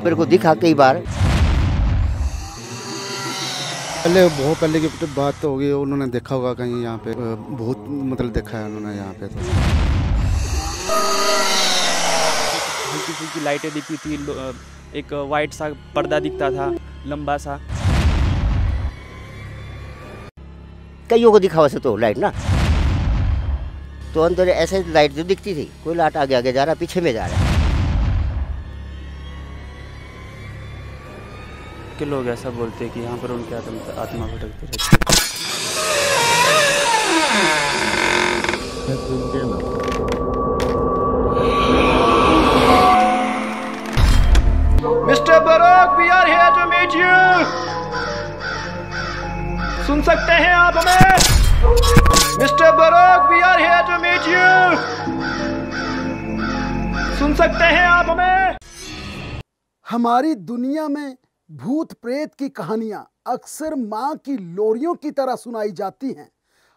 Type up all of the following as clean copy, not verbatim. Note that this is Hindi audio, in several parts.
मेरे को दिखा कई बार। बहुत पहले की बात तो होगी, उन्होंने देखा होगा कहीं यहाँ पे भूत, मतलब देखा है उन्होंने यहाँ पे। तो हल्की फुल्की लाइटें दिखती थी, एक वाइट सा पर्दा दिखता था लंबा सा। कईयों को दिखा वैसे तो लाइट ना, तो अंदर ऐसे लाइट जो दिखती थी, कोई लाट आगे आगे जा रहा, पीछे में जा रहा है। के लोग ऐसा बोलते हैं कि यहाँ पर उनकी आत्मा भटकती रहती है। Mister Barok, we are here to meet you. सुन सकते हैं आप हमें? Mister Barok, we are here to meet you. सुन सकते हैं आप हमें? हमारी दुनिया में भूत प्रेत की कहानियां अक्सर मां की लोरियों की तरह सुनाई जाती हैं।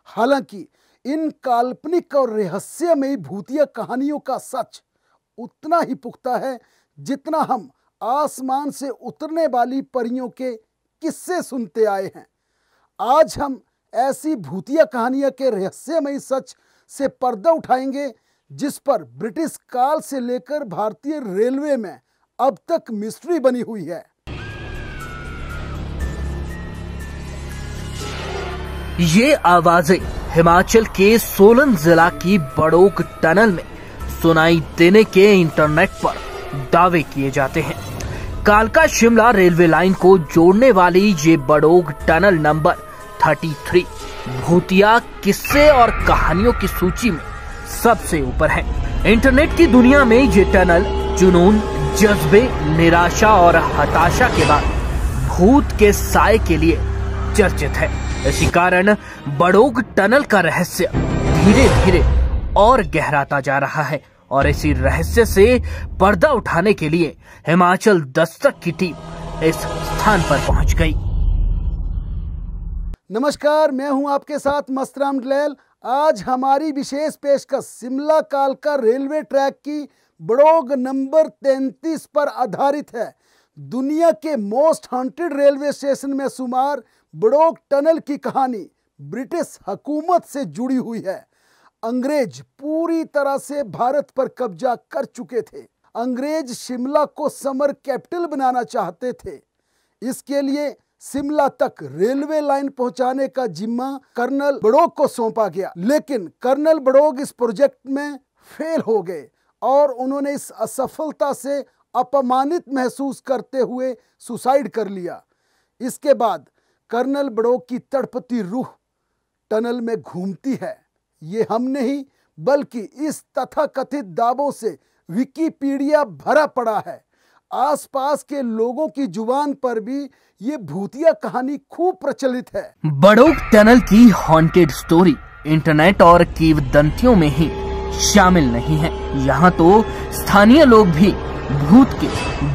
हालांकि इन काल्पनिक और रहस्यमयी भूतिया कहानियों का सच उतना ही पुख्ता है जितना हम आसमान से उतरने वाली परियों के किस्से सुनते आए हैं। आज हम ऐसी भूतिया कहानियां के रहस्यमयी सच से पर्दा उठाएंगे जिस पर ब्रिटिश काल से लेकर भारतीय रेलवे में अब तक मिस्ट्री बनी हुई है। ये आवाजें हिमाचल के सोलन जिला की बड़ोग टनल में सुनाई देने के इंटरनेट पर दावे किए जाते हैं। कालका शिमला रेलवे लाइन को जोड़ने वाली ये बड़ोग टनल नंबर 33 भूतिया किस्से और कहानियों की सूची में सबसे ऊपर है। इंटरनेट की दुनिया में ये टनल जुनून, जज्बे, निराशा और हताशा के बाद भूत के साए के लिए चर्चित है। इसी कारण बड़ोग टनल का रहस्य धीरे धीरे और गहराता जा रहा है और इसी रहस्य से पर्दा उठाने के लिए हिमाचल दस्तक की टीम इस स्थान पर पहुंच गई। नमस्कार, मैं हूं आपके साथ मस्तराम डलैल। आज हमारी विशेष पेशकश शिमला कालका रेलवे ट्रैक की बड़ोग नंबर 33 पर आधारित है। दुनिया के मोस्ट हॉन्टेड रेलवे स्टेशन में शुमार बड़ोग टनल की कहानी ब्रिटिश हुकूमत से जुड़ी हुई है। अंग्रेज पूरी तरह से भारत पर कब्जा कर चुके थे। अंग्रेज शिमला को समर कैपिटल बनाना चाहते थे। इसके लिए शिमला तक रेलवे लाइन पहुंचाने का जिम्मा कर्नल बड़ोग को सौंपा गया, लेकिन कर्नल बड़ोग इस प्रोजेक्ट में फेल हो गए और उन्होंने इस असफलता से अपमानित महसूस करते हुए सुसाइड कर लिया। इसके बाद कर्नल बड़ोग की तड़पती रूह टनल में घूमती है। ये हम नहीं बल्कि इस तथाकथित दावों से विकिपीडिया भरा पड़ा है। आसपास के लोगों की जुबान पर भी ये भूतिया कहानी खूब प्रचलित है। बड़ोग टनल की हॉन्टेड स्टोरी इंटरनेट और किंवदंतियों में ही शामिल नहीं है। यहाँ तो स्थानीय लोग भी भूत के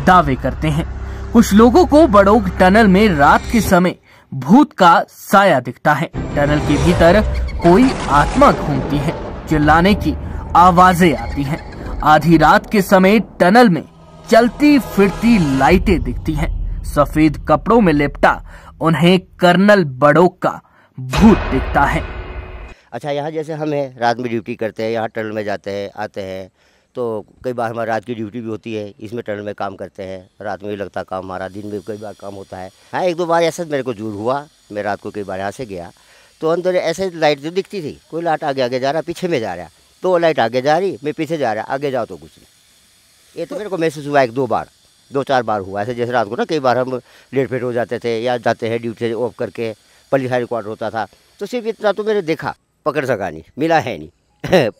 दावे करते हैं। कुछ लोगों को बड़ोग टनल में रात के समय भूत का साया दिखता है। टनल के भीतर कोई आत्मा घूमती है, चिल्लाने की आवाजें आती हैं। आधी रात के समय टनल में चलती फिरती लाइटें दिखती हैं। सफेद कपड़ों में लिपटा उन्हें कर्नल बड़ोग का भूत दिखता है। अच्छा, यहाँ जैसे हम हैं, रात में ड्यूटी करते हैं, यहाँ टनल में जाते हैं आते हैं, तो कई बार हमारी रात की ड्यूटी भी होती है, इसमें टनल में काम करते हैं। रात में भी लगता काम हमारा, दिन में कई बार काम होता है। हाँ, एक दो बार ऐसा मेरे को जरूर हुआ, मैं रात को कई बार यहाँ से गया तो अंदर ऐसे लाइट जो दिखती थी, कोई लाट आगे आगे जा रहा, पीछे में जा रहा, तो वो लाइट आगे जा रही, मैं पीछे जा रहा, आगे जाओ तो कुछ नहीं। ये तो मेरे को महसूस हुआ, एक दो चार बार हुआ ऐसे। जैसे रात को ना कई बार हम लेट फेट हो जाते थे या जाते हैं ड्यूटी से ऑफ करके, पुलिस रिकॉर्ड होता था, तो सिर्फ इतना तो मैंने देखा, पकड़ सका नहीं, मिला है नहीं।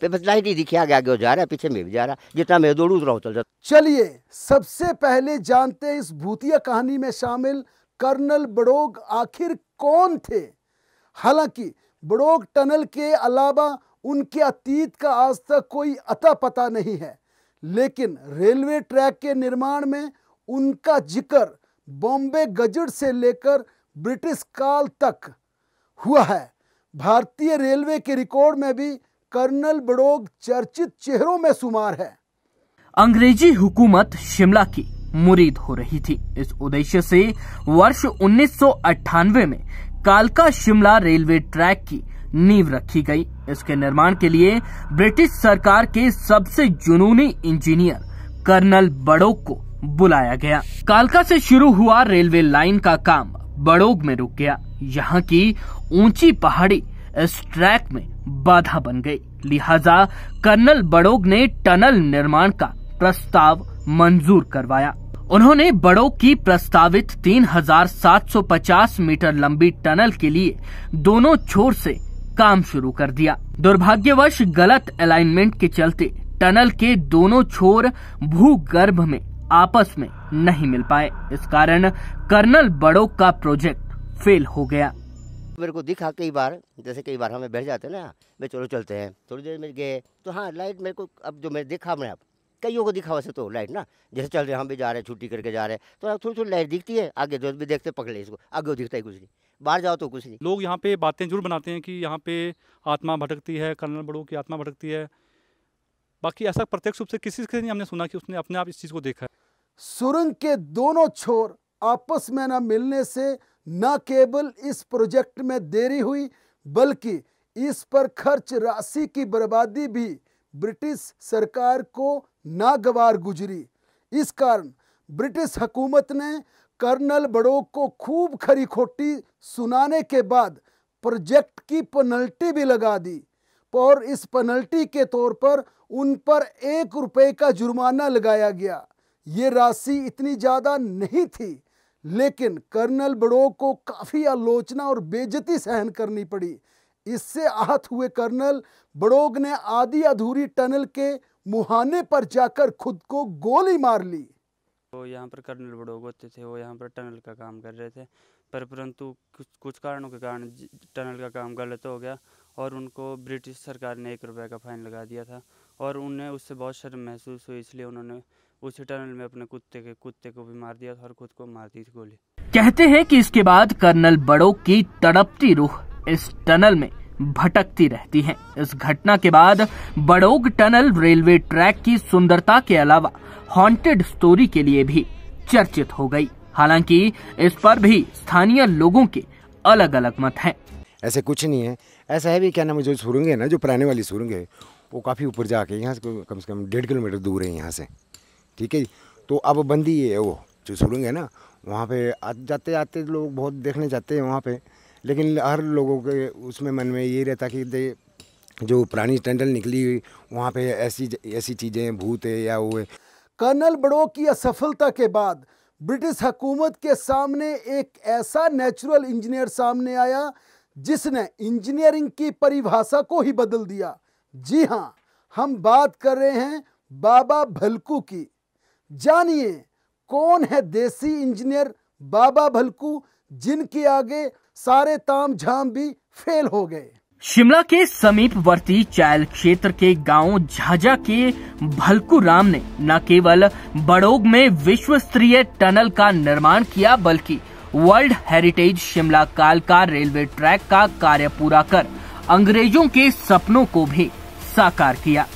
बस लाइट ही दिखी, आगे आगे जा रहा है, पीछे में भी जा रहा, जितना मैं दौड़ू उतना चल जाता। चलिए सबसे पहले जानते हैं इस भूतिया कहानी में शामिल कर्नल बड़ोग आखिर कौन थे। हालांकि बड़ोग टनल के अलावा उनके अतीत का आज तक कोई अता पता नहीं है, लेकिन रेलवे ट्रैक के निर्माण में उनका जिक्र बॉम्बे गजट से लेकर ब्रिटिश काल तक हुआ है। भारतीय रेलवे के रिकॉर्ड में भी कर्नल बड़ोग चर्चित चेहरों में शुमार है। अंग्रेजी हुकूमत शिमला की मुरीद हो रही थी। इस उद्देश्य से वर्ष 1998 में कालका शिमला रेलवे ट्रैक की नींव रखी गई। इसके निर्माण के लिए ब्रिटिश सरकार के सबसे जुनूनी इंजीनियर कर्नल बड़ोग को बुलाया गया। कालका से शुरू हुआ रेलवे लाइन का काम बड़ोग में रुक गया। यहाँ की ऊंची पहाड़ी इस ट्रैक में बाधा बन गई, लिहाजा कर्नल बड़ोग ने टनल निर्माण का प्रस्ताव मंजूर करवाया। उन्होंने बड़ोग की प्रस्तावित 3750 मीटर लंबी टनल के लिए दोनों छोर से काम शुरू कर दिया। दुर्भाग्यवश गलत अलाइनमेंट के चलते टनल के दोनों छोर भूगर्भ में आपस में नहीं मिल पाए। इस कारण कर्नल बड़ोग का प्रोजेक्ट फेल हो गया। मेरे को दिखा कई बार, जैसे कई बार हमें बैठ जाते हैं ना, मैं चलो चलते हैं, थोड़ी देर में गए तो हाँ लाइट मेरे को, अब जो मैं देखा मैं, अब कईयों को दिखा वैसे तो लाइट ना, जैसे चल रहे हम भी जा रहे हैं छुट्टी करके जा रहे हैं तो थोड़ी थोड़ी लाइट दिखती है, आगे जो भी देखते पकड़ ले इसको, आगे दिखता है कुछ नहीं, बाहर जाओ तो कुछ नहीं। लोग यहाँ पे बातें जरूर बनाते हैं कि यहाँ पे आत्मा भटकती है, कर्नल बड़ोग की आत्मा भटकती है, बाकी ऐसा प्रत्यक्ष रूप से किसी से नहीं हमने सुना कि उसने अपने आप इस चीज़ को देखा है। सुरंग के दोनों छोर आपस में न मिलने से न केवल इस प्रोजेक्ट में देरी हुई, बल्कि इस पर खर्च राशि की बर्बादी भी ब्रिटिश सरकार को नागवार गुजरी। इस कारण ब्रिटिश हुकूमत ने कर्नल बड़ोग को खूब खरी खोटी सुनाने के बाद प्रोजेक्ट की पेनल्टी भी लगा दी, और इस पेनल्टी के तौर पर उन पर 1 रुपए का जुर्माना लगाया गया। ये राशि इतनी ज़्यादा नहीं थी, लेकिन कर्नल बड़ोग को काफ़ी आलोचना और बेइज्जती सहन करनी पड़ी। इससे आहत हुए कर्नल बड़ोग ने आधी अधूरी टनल के मुहाने पर जाकर खुद को गोली मार ली। तो यहाँ पर कर्नल बड़ोग होते थे, वो यहाँ पर टनल का काम कर रहे थे, परंतु कुछ कारणों के कारण टनल का काम गलत हो गया और उनको ब्रिटिश सरकार ने 1 रुपये का फाइन लगा दिया था और उन्हें उससे बहुत शर्म महसूस हुई, इसलिए उन्होंने उसी टनल में अपने कुत्ते को भी मार दिया था और खुद को मार दी थी गोली। कहते हैं कि इसके बाद कर्नल बड़ोग की तड़पती रूह इस टनल में भटकती रहती है। इस घटना के बाद बड़ोग टनल रेलवे ट्रैक की सुंदरता के अलावा हॉन्टेड स्टोरी के लिए भी चर्चित हो गई। हालांकि इस पर भी स्थानीय लोगों के अलग अलग मत हैं। ऐसे कुछ नहीं है, ऐसा है भी क्या नाम, जो सुरंग है ना, जो पुराने वाली सुरंग है वो काफ़ी ऊपर जाके यहाँ से कम 1.5 किलोमीटर दूर है यहाँ से, ठीक है। तो अब बंदी है वो जो सुरंग है ना, वहाँ पे जाते जाते लोग बहुत देखने जाते हैं वहाँ पे, लेकिन हर लोगों के उसमें मन में ये रहता कि जो पुरानी टनल निकली हुई वहाँ पे ऐसी चीज़ें भूत है या वो है। कर्नल बड़ोग की असफलता के बाद ब्रिटिश हुकूमत के सामने एक ऐसा नेचुरल इंजीनियर सामने आया जिसने इंजीनियरिंग की परिभाषा को ही बदल दिया। जी हाँ, हम बात कर रहे हैं बाबा भलकू की। जानिए कौन है देसी इंजीनियर बाबा भलकू, जिनके आगे सारे ताम झाम भी फेल हो गए। शिमला के समीपवर्ती चायल क्षेत्र के गांव झाझा के भलकू राम ने न केवल बड़ोग में विश्व स्तरीय टनल का निर्माण किया, बल्कि वर्ल्ड हेरिटेज शिमला कालका रेलवे ट्रैक का कार्य पूरा कर अंग्रेजों के सपनों को भी साकार किया।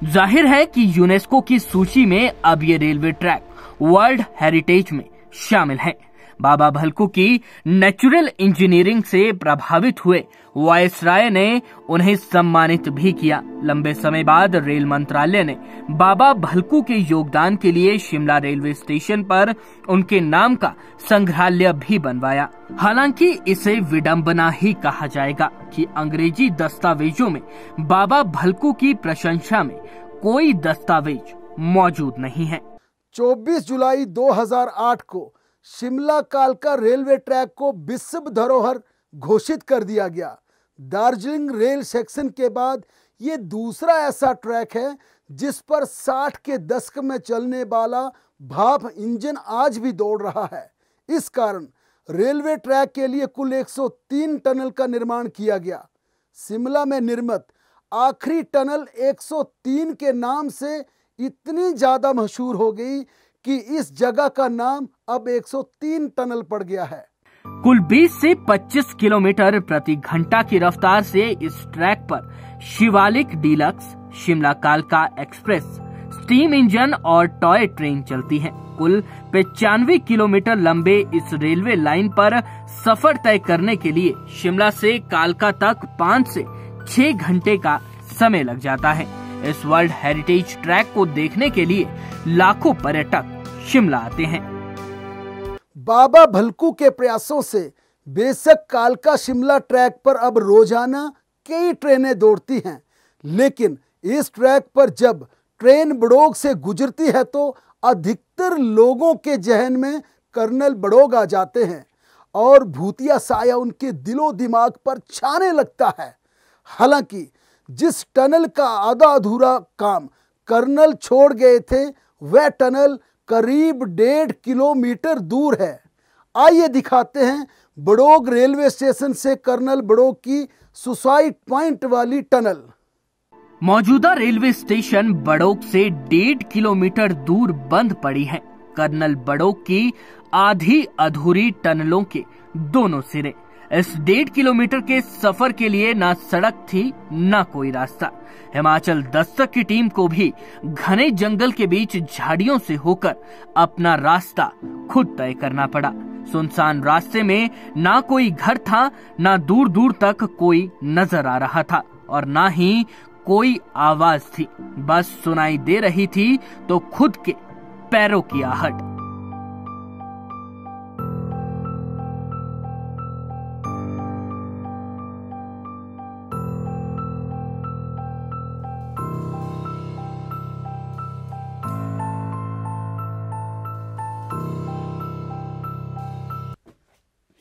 जाहिर है कि यूनेस्को की सूची में अब ये रेलवे ट्रैक वर्ल्ड हेरिटेज में शामिल है। बाबा भलकू की नेचुरल इंजीनियरिंग से प्रभावित हुए वायसराय ने उन्हें सम्मानित भी किया। लंबे समय बाद रेल मंत्रालय ने बाबा भलकू के योगदान के लिए शिमला रेलवे स्टेशन पर उनके नाम का संग्रहालय भी बनवाया। हालांकि इसे विडंबना ही कहा जाएगा कि अंग्रेजी दस्तावेजों में बाबा भलकू की प्रशंसा में कोई दस्तावेज मौजूद नहीं है। 24 जुलाई 2008 को शिमला कालका रेलवे ट्रैक को विश्व धरोहर घोषित कर दिया गया। दार्जिलिंग रेल सेक्शन के बाद ये दूसरा ऐसा ट्रैक है जिस पर 60 के दशक में चलने वाला भाप इंजन आज भी दौड़ रहा है। इस कारण रेलवे ट्रैक के लिए कुल 103 टनल का निर्माण किया गया। शिमला में निर्मित आखिरी टनल 103 के नाम से इतनी ज्यादा मशहूर हो गई कि इस जगह का नाम अब 103 टनल पड़ गया है। कुल 20 से 25 किलोमीटर प्रति घंटा की रफ्तार से इस ट्रैक पर शिवालिक डीलक्स, शिमला कालका एक्सप्रेस, स्टीम इंजन और टॉय ट्रेन चलती हैं। कुल 95 किलोमीटर लंबे इस रेलवे लाइन पर सफर तय करने के लिए शिमला से कालका तक 5 से 6 घंटे का समय लग जाता है। इस वर्ल्ड हेरिटेज ट्रैक को देखने के लिए लाखों पर्यटक शिमला आते हैं। बाबा भलकू के प्रयासों से बेशक कालका शिमला ट्रैक पर अब रोजाना कई ट्रेनें दौड़ती हैं, लेकिन इस ट्रैक पर जब ट्रेन बड़ोग से गुजरती है तो अधिकतर लोगों के जहन में कर्नल बड़ोग आ जाते हैं और भूतिया साया उनके दिलो दिमाग पर छाने लगता है। हालांकि जिस टनल का आधा अधूरा काम कर्नल छोड़ गए थे, वह टनल करीब 1.5 किलोमीटर दूर है। आइए दिखाते हैं बड़ोग रेलवे स्टेशन से कर्नल बड़ोग की सुसाइड पॉइंट वाली टनल। मौजूदा रेलवे स्टेशन बड़ोग से 1.5 किलोमीटर दूर बंद पड़ी है। कर्नल बड़ोग की आधी अधूरी टनलों के दोनों सिरे। इस 1.5 किलोमीटर के सफर के लिए ना सड़क थी ना कोई रास्ता। हिमाचल दस्तक की टीम को भी घने जंगल के बीच झाड़ियों से होकर अपना रास्ता खुद तय करना पड़ा। सुनसान रास्ते में ना कोई घर था, ना दूर दूर तक कोई नजर आ रहा था और ना ही कोई आवाज थी। बस सुनाई दे रही थी तो खुद के पैरों की आहट।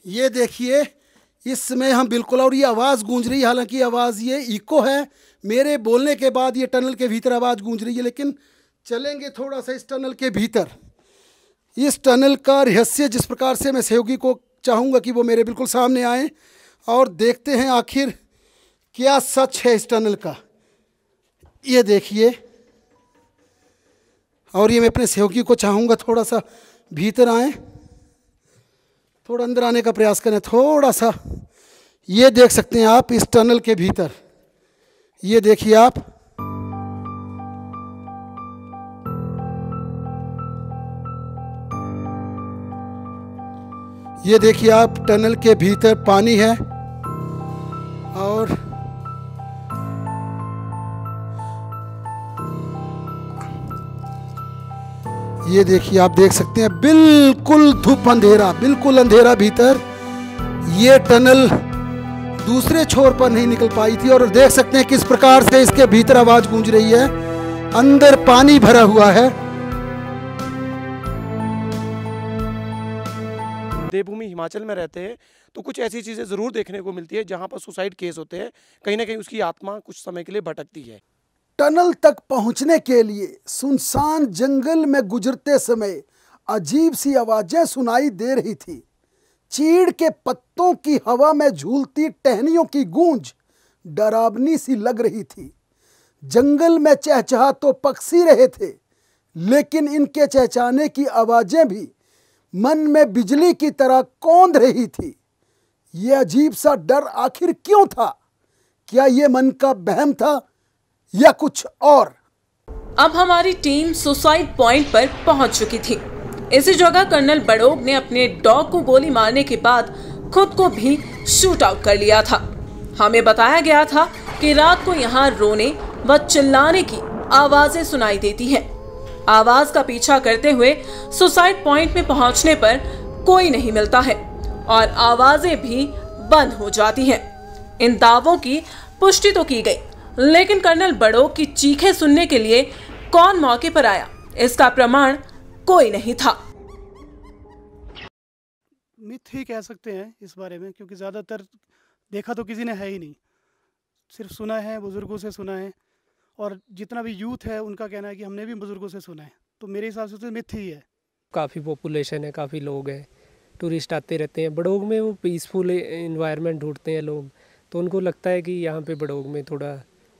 ये देखिए, इस समय हम बिल्कुल, और ये आवाज़ गूंज रही है, हालांकि आवाज़ ये इको है, मेरे बोलने के बाद ये टनल के भीतर आवाज़ गूंज रही है। लेकिन चलेंगे थोड़ा सा इस टनल के भीतर। इस टनल का रहस्य जिस प्रकार से मैं सहयोगी को चाहूँगा कि वो मेरे बिल्कुल सामने आए और देखते हैं आखिर क्या सच है इस टनल का। ये देखिए, और ये मैं अपने सहयोगी को चाहूँगा थोड़ा सा भीतर आए, थोड़ा अंदर आने का प्रयास करें, थोड़ा सा। ये देख सकते हैं आप इस टनल के भीतर, ये देखिए आप, ये देखिए आप, टनल के भीतर पानी है और ये देखिए आप देख सकते हैं बिल्कुल धूप अंधेरा, बिल्कुल अंधेरा भीतर। ये टनल दूसरे छोर पर नहीं निकल पाई थी और देख सकते हैं किस प्रकार से इसके भीतर आवाज गूंज रही है। अंदर पानी भरा हुआ है। देवभूमि हिमाचल में रहते हैं तो कुछ ऐसी चीज़ें ज़रूर देखने को मिलती है जहाँ पर सुसाइड केस होते हैं। कहीं ना कहीं उसकी आत्मा कुछ समय के लिए भटकती है। टनल तक पहुंचने के लिए सुनसान जंगल में गुजरते समय अजीब सी आवाजें सुनाई दे रही थी। चीड़ के पत्तों की हवा में झूलती टहनियों की गूंज डरावनी सी लग रही थी। जंगल में चहचहा तो पक्षी रहे थे, लेकिन इनके चहचहाने की आवाजें भी मन में बिजली की तरह कौंध रही थी। ये अजीब सा डर आखिर क्यों था? क्या ये मन का वहम था या कुछ और? अब हमारी टीम सुसाइड पॉइंट पर पहुंच चुकी थी। इसी जगह कर्नल बड़ोग ने अपने डॉग को गोली मारने के बाद खुद को भी शूट आउट कर लिया था। हमें बताया गया था कि रात को यहाँ रोने व चिल्लाने की आवाजें सुनाई देती हैं। आवाज का पीछा करते हुए सुसाइड पॉइंट में पहुंचने पर कोई नहीं मिलता है और आवाजें भी बंद हो जाती हैं। इन दावों की पुष्टि तो की गई, लेकिन कर्नल बड़ोग की चीखें सुनने के लिए कौन मौके पर आया, इसका प्रमाण कोई नहीं था। मिथ ही कह सकते हैं इस बारे में, क्योंकि ज़्यादातर देखा तो किसी ने है ही नहीं, सिर्फ सुना है, बुजुर्गों से सुना है। और जितना भी यूथ है उनका कहना है कि हमने भी बुजुर्गों से सुना है। तो मेरे हिसाब से तो मिथ ही है। काफ़ी पॉपुलेशन है, काफ़ी लोग हैं, टूरिस्ट आते रहते हैं बड़ोग में। वो पीसफुल इन्वायरमेंट ढूंढते हैं लोग, तो उनको लगता है कि यहाँ पे बड़ोग में थोड़ा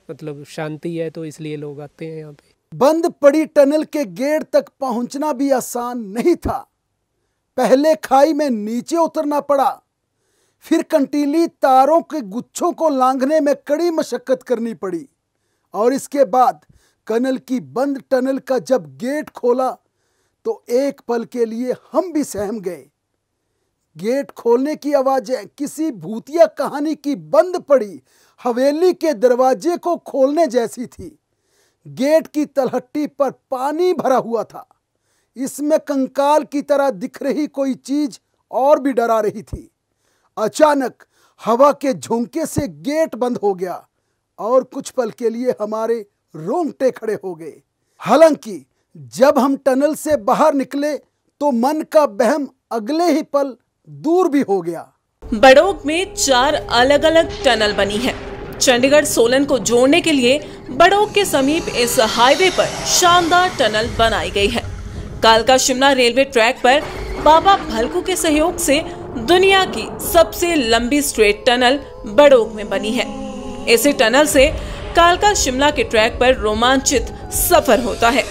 मतलब शांति है, तो इसलिए लोग आते हैं यहाँ पे। बंद पड़ी टनल के गेट तक पहुंचना भी आसान नहीं था। पहले खाई में नीचे उतरना पड़ा, फिर कंटीली तारों के गुच्छों को लांघने में कड़ी मशक्कत करनी पड़ी और इसके बाद कनल की बंद टनल का जब गेट खोला तो एक पल के लिए हम भी सहम गए। गेट खोलने की आवाजें किसी भूतिया कहानी की बंद पड़ी हवेली के दरवाजे को खोलने जैसी थी। गेट की तलहटी पर पानी भरा हुआ था। इसमें कंकाल की तरह दिख रही कोई चीज और भी डरा रही थी। अचानक हवा के झोंके से गेट बंद हो गया और कुछ पल के लिए हमारे रोंगटे खड़े हो गए। हालांकि जब हम टनल से बाहर निकले तो मन का बहम अगले ही पल दूर भी हो गया। बड़ोग में 4 अलग अलग टनल बनी है। चंडीगढ़ सोलन को जोड़ने के लिए बड़ोग के समीप इस हाईवे पर शानदार टनल बनाई गई है। कालका शिमला रेलवे ट्रैक पर बाबा भलकू के सहयोग से दुनिया की सबसे लंबी स्ट्रेट टनल बड़ोग में बनी है। इसी टनल से कालका शिमला के ट्रैक पर रोमांचित सफर होता है,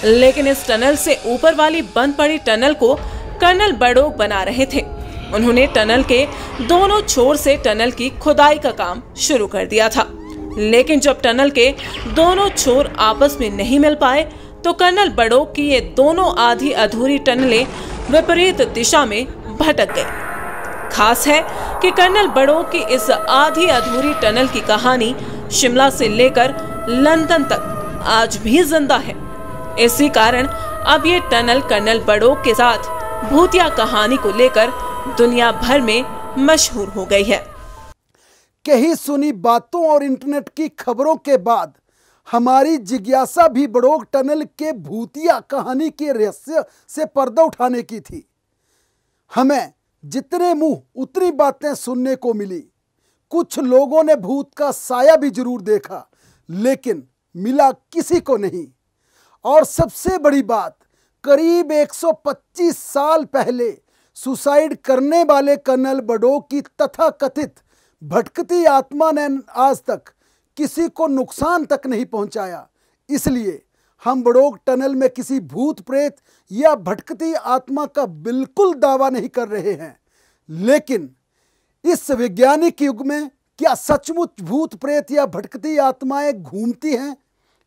लेकिन इस टनल से ऊपर वाली बंद पड़ी टनल को कर्नल बड़ोग बना रहे थे। उन्होंने टनल के दोनों छोर से टनल की खुदाई का काम शुरू कर दिया था, लेकिन जब टनल के दोनों छोर आपस में नहीं मिल पाए तो कर्नल बड़ोग की ये दोनों आधी अधूरी टनलें विपरीत दिशा में भटक गई। खास है कि कर्नल बड़ोग की इस आधी अधूरी टनल की कहानी शिमला से लेकर लंदन तक आज भी जिंदा है। इसी कारण अब ये टनल कर्नल बड़ोग के साथ भूतिया कहानी को लेकर दुनिया भर में मशहूर हो गई है। कहीं सुनी बातों और इंटरनेट की खबरों के बाद हमारी जिज्ञासा भी बड़ोग टनल के भूतिया कहानी के रहस्य से पर्दा उठाने की थी। हमें जितने मुंह उतनी बातें सुनने को मिली। कुछ लोगों ने भूत का साया भी जरूर देखा, लेकिन मिला किसी को नहीं। और सबसे बड़ी बात, करीब 125 साल पहले सुसाइड करने वाले कर्नल बड़ोग की तथाकथित भटकती आत्मा ने आज तक किसी को नुकसान तक नहीं पहुंचाया। इसलिए हम बड़ोग टनल में किसी भूत प्रेत या भटकती आत्मा का बिल्कुल दावा नहीं कर रहे हैं, लेकिन इस वैज्ञानिक युग में क्या सचमुच भूत प्रेत या भटकती आत्माएं घूमती हैं?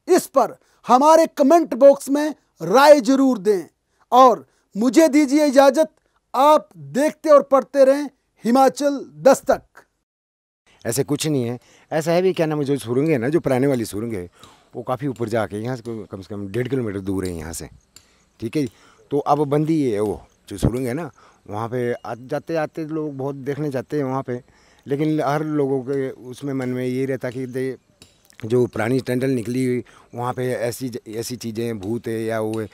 इस पर हमारे कमेंट बॉक्स में राय जरूर दें और मुझे दीजिए इजाजत। आप देखते और पढ़ते रहें हिमाचल दस्तक। ऐसे कुछ नहीं है। ऐसा है भी क्या नाम है, जो सुरंग है ना, जो पुराने वाली सुरंग है, वो काफ़ी ऊपर जाके यहाँ से कम 1.5 किलोमीटर दूर है यहाँ से। ठीक है जी। तो अब बंदी है वो जो सुरंग है ना, वहाँ पे जाते जाते लोग बहुत देखने जाते हैं वहाँ पे, लेकिन हर लोगों के उसमें मन में ये रहता कि जो पुरानी टनल निकली हुई वहाँ पे ऐसी चीज़ें भूत है या वो है।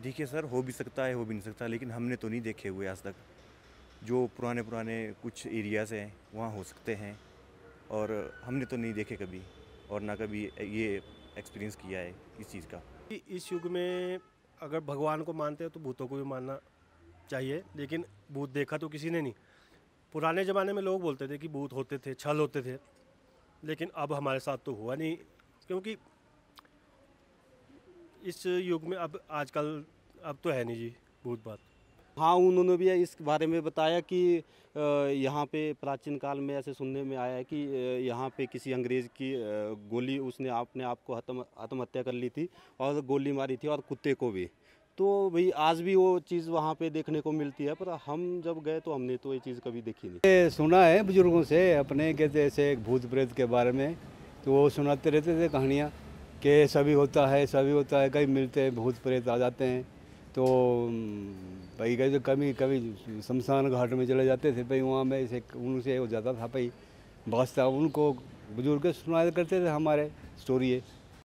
देखिए सर, हो भी सकता है, हो भी नहीं सकता, लेकिन हमने तो नहीं देखे हुए आज तक। जो पुराने कुछ एरियाज़ हैं वहाँ हो सकते हैं, और हमने तो नहीं देखे कभी, और ना कभी ये एक्सपीरियंस किया है इस चीज़ का। इस युग में अगर भगवान को मानते हैं तो भूतों को भी मानना चाहिए, लेकिन भूत देखा तो किसी ने नहीं। पुराने ज़माने में लोग बोलते थे कि भूत होते थे, छल होते थे, लेकिन अब हमारे साथ तो हुआ नहीं, क्योंकि इस युग में अब आजकल अब तो है नहीं जी भूत बात। हाँ, उन्होंने भी इस बारे में बताया कि यहाँ पे प्राचीन काल में ऐसे सुनने में आया है कि यहाँ पे किसी अंग्रेज़ की गोली उसने अपने आप को आत्महत्या कर ली थी और गोली मारी थी और कुत्ते को भी। तो भाई आज भी वो चीज़ वहाँ पे देखने को मिलती है, पर हम जब गए तो हमने तो ये चीज़ कभी देखी नहीं। सुना है बुजुर्गों से अपने के जैसे भूत प्रेत के बारे में, तो वो सुनाते रहते थे कहानियाँ कि सभी होता है, कहीं मिलते हैं भूत प्रेत आ जाते हैं। तो भाई कहीं तो कभी शमशान घाट में चले जाते थे, भाई वहाँ में से उनसे हो जाता था, भाई वास्ता उनको बुजुर्ग सुनाया करते थे हमारे स्टोरी है।